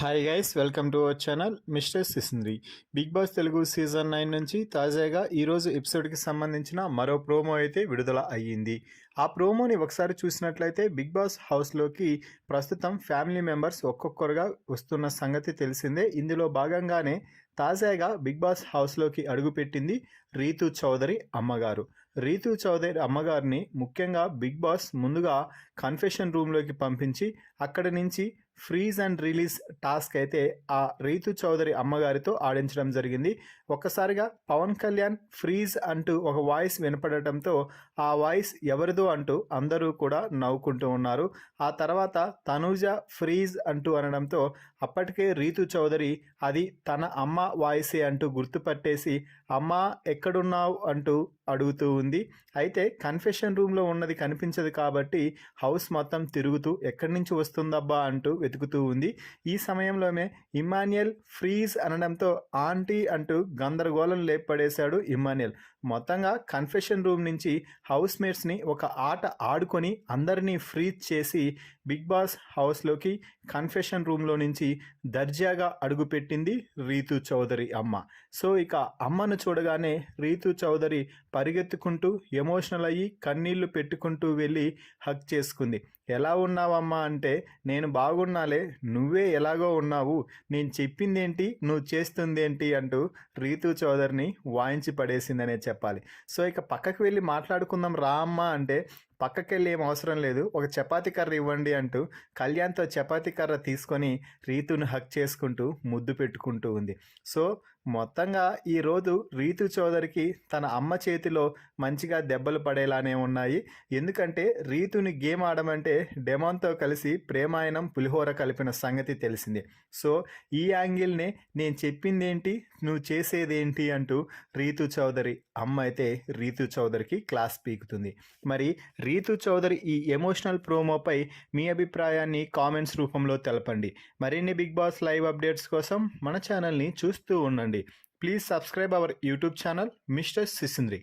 Hi guys, welcome to our channel mister Sisindri. Bigg Boss Telugu season 9 నుంచి తాజాగా ఈరోజు ఎపిసోడ్కి సంబంధించిన మరో ప్రోమో అయితే విడుదల అయ్యింది. ఆ ప్రోమోని ఒకసారి చూసినట్లయితే బిగ్ బాస్ హౌస్లోకి ప్రస్తుతం ఫ్యామిలీ మెంబర్స్ ఒక్కొక్కరుగా వస్తున్న సంగతి తెలిసిందే. ఇందులో భాగంగానే తాజాగా బిగ్ బాస్ హౌస్లోకి అడుగుపెట్టింది రీతూ చౌదరి అమ్మగారు. రీతూ చౌదరి అమ్మగారిని ముఖ్యంగా బిగ్ బాస్ ముందుగా కన్ఫెషన్ రూమ్లోకి పంపించి అక్కడి నుంచి ఫ్రీజ్ అండ్ రిలీజ్ టాస్క్ అయితే ఆ రీతు చౌదరి అమ్మగారితో ఆడించడం జరిగింది. ఒక్కసారిగా పవన్ కళ్యాణ్ ఫ్రీజ్ అంటూ ఒక వాయిస్ వినపడటంతో ఆ వాయిస్ ఎవరిదో అంటూ అందరూ కూడా నవ్వుకుంటూ ఉన్నారు. ఆ తర్వాత తనూజ ఫ్రీజ్ అంటూ అనడంతో అప్పటికే రీతు చౌదరి అది తన అమ్మ వాయిసే అంటూ గుర్తుపట్టేసి అమ్మా ఎక్కడున్నావు అంటూ అడుగుతూ ఉంది. అయితే కన్ఫెషన్ రూమ్లో ఉన్నది కనిపించదు కాబట్టి హౌస్ మొత్తం తిరుగుతూ ఎక్కడి నుంచి వస్తుందబ్బా అంటూ వెతుకుతూ ఉంది. ఈ సమయంలోనే ఇమ్మాన్యుయల్ ఫ్రీజ్ అనడంతో ఆంటీ అంటూ గందరగోళం లేపడేశాడు ఇమ్మాన్యుయల్. మొత్తంగా కన్ఫెషన్ రూమ్ నుంచి హౌస్ మేట్స్ని ఒక ఆట ఆడుకొని అందరినీ ఫ్రీజ్ చేసి బిగ్ బాస్ హౌస్లోకి కన్ఫెషన్ రూమ్లో నుంచి దర్జాగా అడుగుపెట్టింది రీతూ చౌదరి అమ్మ. సో ఇక అమ్మను చూడగానే రీతూ చౌదరి పరిగెత్తుకుంటూ ఎమోషనల్ అయ్యి కన్నీళ్లు పెట్టుకుంటూ వెళ్ళి హగ్ చేసుకుంది. ఎలా ఉన్నావమ్మా అంటే నేను బాగున్నాలే, నువ్వే ఎలాగో ఉన్నావు, నేను చెప్పిందేంటి నువ్వు చేస్తుందేంటి అంటూ రీతూ చౌదరిని వాయించి పడేసిందనే చెప్పాలి. సో ఇక పక్కకు వెళ్ళి మాట్లాడుకుందాం రా అమ్మా అంటే పక్కకెళ్ళి ఏం అవసరం లేదు, ఒక చపాతీ కర్ర ఇవ్వండి అంటూ కళ్యాణ్తో చపాతీ కర్ర తీసుకొని రీతును హక్ చేసుకుంటూ ముద్దు పెట్టుకుంటూ ఉంది. సో మొత్తంగా ఈరోజు రీతు చౌదరికి తన అమ్మ చేతిలో మంచిగా దెబ్బలు పడేలానే ఉన్నాయి. ఎందుకంటే రీతుని గేమ్ ఆడమంటే డెమాన్తో కలిసి ప్రేమాయణం పులిహోర కలిపిన సంగతి తెలిసిందే. సో ఈ యాంగిల్నే నేను చెప్పిందేంటి నువ్వు చేసేదేంటి అంటూ రీతు చౌదరి అమ్మ అయితే రీతు చౌదరికి క్లాస్ పీకుతుంది. మరి రీతు చౌదరి ఈ ఎమోషనల్ ప్రోమోపై మీ అభిప్రాయాన్ని కామెంట్స్ రూపంలో తెలపండి. మరిన్ని బిగ్ బాస్ లైవ్ అప్డేట్స్ కోసం మన ఛానల్ని చూస్తూ ఉండండి. Please subscribe our YouTube channel mister సిసింద్రి.